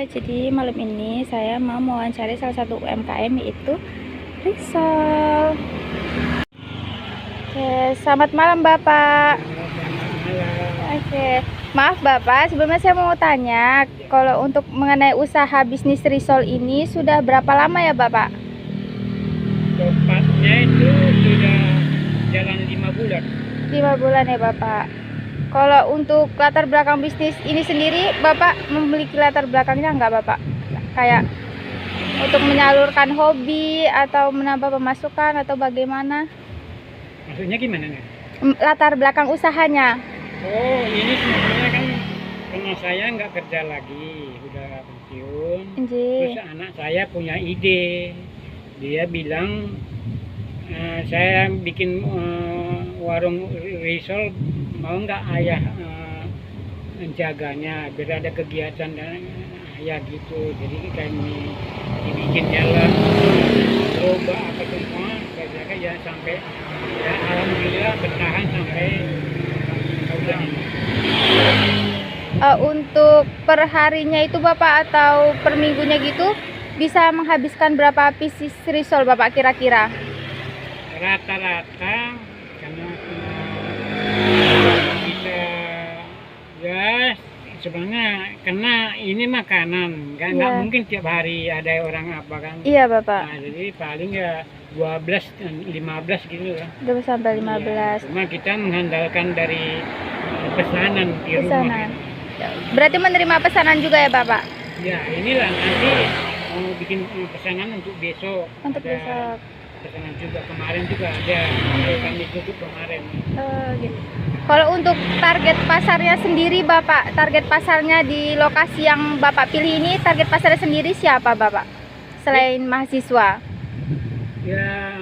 Jadi malam ini saya mau mewawancari salah satu UMKM, yaitu Risol. Oke, selamat malam Bapak. Oke, maaf Bapak, sebelumnya saya mau tanya, kalau untuk mengenai usaha bisnis Risol ini sudah berapa lama ya Bapak? Tepatnya itu sudah jalan 5 bulan. 5 bulan ya Bapak. Kalau untuk latar belakang bisnis ini sendiri, Bapak memiliki latar belakangnya nggak Bapak? Kayak untuk menyalurkan hobi atau menambah pemasukan atau bagaimana? Maksudnya gimana nih? Latar belakang usahanya. Oh, ini sebenarnya kan karena saya nggak kerja lagi, udah pensiun. Terus Nggih. anak saya punya ide. Dia bilang, saya bikin warung risol, mau nggak ayah menjaganya biar ada kegiatan dan ayah gitu. Jadi kami dibikin jalan, lomba apa semua, saya ya sampai ya alhamdulillah bertahan sampai tahun ini. Untuk perharinya itu Bapak atau per minggunya gitu bisa menghabiskan berapa pieces risol Bapak kira-kira? Rata-rata karena bisa ya sebenarnya karena ini makanan nggak Iya. mungkin tiap hari ada orang apa kan. Iya Bapak, Nah, jadi paling ya 12 dan 15 gitu lah. 12 sampai Iya, 15 cuma kita mengandalkan dari pesanan di pesanan. rumah. Berarti menerima pesanan juga ya Bapak? Ya inilah nanti mau bikin pesanan untuk besok. Untuk Ada besok. pesanan juga kemarin juga ada. Kami tutup kemarin. Gitu. Kalau untuk target pasarnya sendiri Bapak, target pasarnya di lokasi yang Bapak pilih ini, target pasarnya sendiri siapa Bapak? Selain mahasiswa? Ya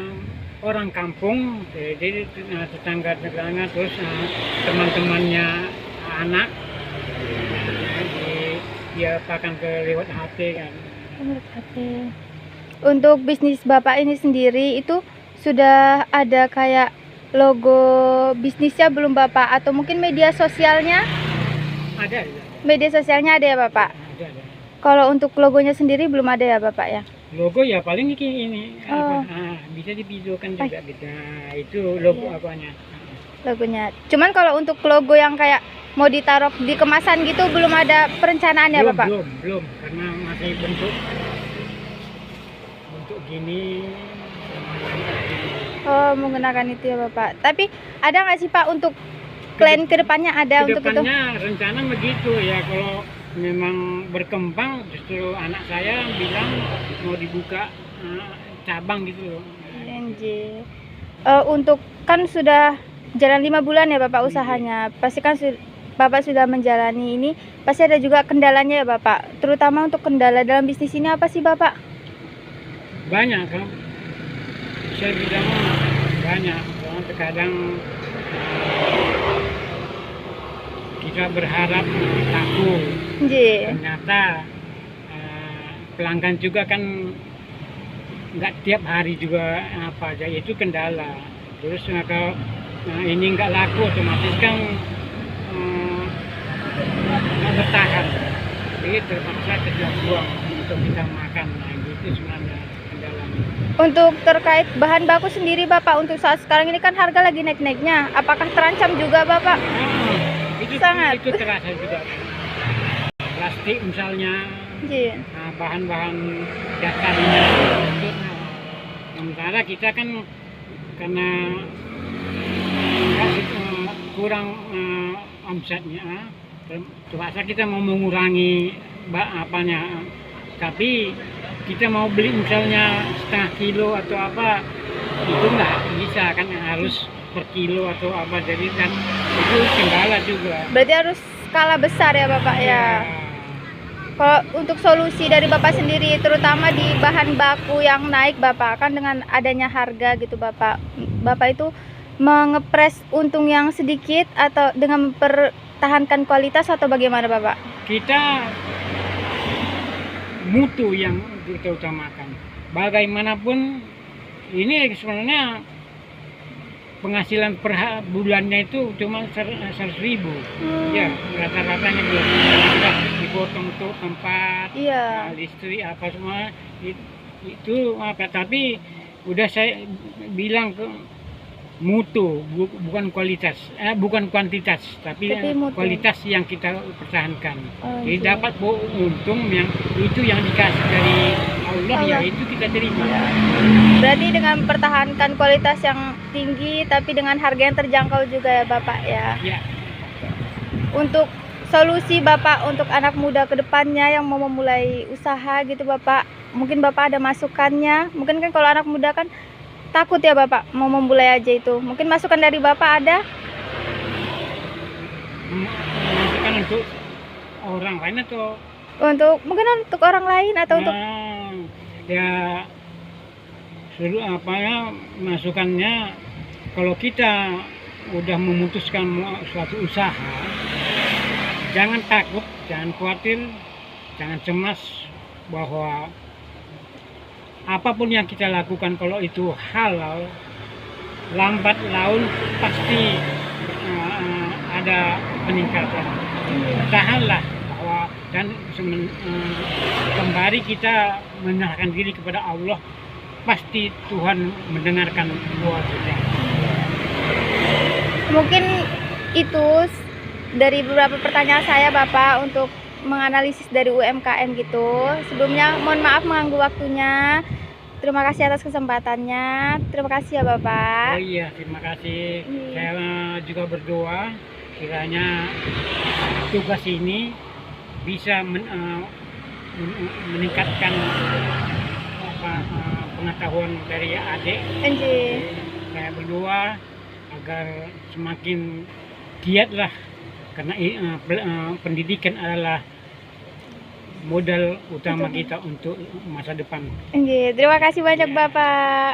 orang kampung, jadi tetangga-tetangga, terus teman-temannya anak, dia akan ke lewat HP kan. Untuk bisnis Bapak ini sendiri itu sudah ada kayak logo bisnisnya belum Bapak? Atau mungkin media sosialnya? Ada. Media sosialnya ada ya Bapak? Ada. Kalau untuk logonya sendiri belum ada ya Bapak ya? Logo ya paling ini Oh. bisa divideokan juga gitu. Nah, itu logo Iya. apanya. Logonya. Cuman kalau untuk logo yang kayak mau ditaruh di kemasan gitu belum ada perencanaan ya Bapak? Belum, karena masih bentuk gini. Oh, menggunakan itu ya Bapak. Tapi ada nggak sih Pak untuk plan kedepannya ada untuk itu? Kedepannya rencana begitu ya, kalau memang berkembang justru anak saya bilang mau dibuka cabang gitu loh. NJ. Untuk kan sudah jalan 5 bulan ya Bapak usahanya. Pasti kan Bapak sudah menjalani ini, pasti ada juga kendalanya ya Bapak. Terutama untuk kendala dalam bisnis ini apa sih Bapak? Banyak kan, saya bilang banyak. Karena terkadang kita berharap laku, NJ. ternyata pelanggan juga kan nggak tiap hari juga apa aja, itu kendala. Terus kalau ini nggak laku, otomatis kan nggak bertahan, jadi terpaksa kita buang untuk kita makan. Nah, itu sebenarnya kendalanya. Untuk terkait bahan baku sendiri Bapak, untuk saat sekarang ini kan harga lagi naik-naiknya. Apakah terancam juga Bapak? Sangat. Itu terasa juga. Plastik misalnya, NJ. bahan-bahan dasarnya itu. Sementara kita kan karena kurang omsetnya, terpaksa kita mau mengurangi apanya. Tapi kita mau beli misalnya setengah kilo atau apa, itu nggak bisa kan, harus per kilo atau apa, jadi kan itu kendala juga. Berarti harus skala besar ya Bapak ya. Kalau untuk solusi dari Bapak sendiri, terutama di bahan baku yang naik Bapak, kan dengan adanya harga gitu Bapak itu mengepres untung yang sedikit atau dengan mempertahankan kualitas atau bagaimana Bapak? Kita mutu yang kita utamakan. Bagaimanapun ini sebenarnya penghasilan per bulannya itu cuma 100.000. Ya, rata-ratanya 2 juta. dipotong untuk tempat, Iya. listrik apa semua itu apa, tapi udah saya bilang ke mutu, bukan kualitas, bukan kuantitas, tapi Tapi mutu. kualitas yang kita pertahankan. Oh, Jadi iya. dapat untung yang itu yang dikasih dari Allah, ya Allah. itu kita terima. Iya. Berarti dengan mempertahankan kualitas yang tinggi tapi dengan harga yang terjangkau juga ya Bapak ya. Ya, Untuk solusi Bapak untuk anak muda ke depannya yang mau memulai usaha gitu Bapak, mungkin Bapak ada masukannya. Mungkin kan kalau anak muda kan takut ya Bapak mau memulai aja itu. Mungkin masukan dari Bapak ada? masukan untuk orang lain atau Mungkin untuk orang lain atau untuk ya seluruh apa ya, masukannya kalau kita udah memutuskan suatu usaha, jangan takut, jangan khawatir, jangan cemas bahwa apapun yang kita lakukan kalau itu halal, lambat laun pasti ada peningkatan. Tahanlah bahwa dan kembali kita menyerahkan diri kepada Allah, pasti Tuhan mendengarkan doa kita. Mungkin itu dari beberapa pertanyaan saya Bapak untuk menganalisis dari UMKM gitu. Sebelumnya mohon maaf mengganggu waktunya. Terima kasih atas kesempatannya. Terima kasih ya Bapak. Oh iya, terima kasih. Iya. Saya juga berdoa kiranya tugas ini bisa meningkatkan pengetahuan dari adik. Anjir. Saya berdoa agar semakin giatlah, karena pendidikan adalah modal utama kita untuk masa depan. Anjir. Terima kasih banyak Bapak.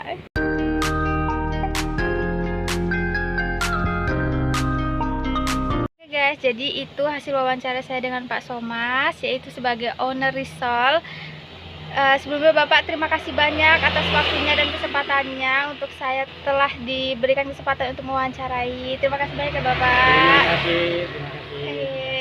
Oke guys, jadi itu hasil wawancara saya dengan Pak Somas, yaitu sebagai owner Risol. Sebelumnya Bapak terima kasih banyak atas waktunya dan kesempatannya untuk saya telah diberikan kesempatan untuk mewawancarai. Terima kasih banyak ya Bapak. Terima kasih. Oke.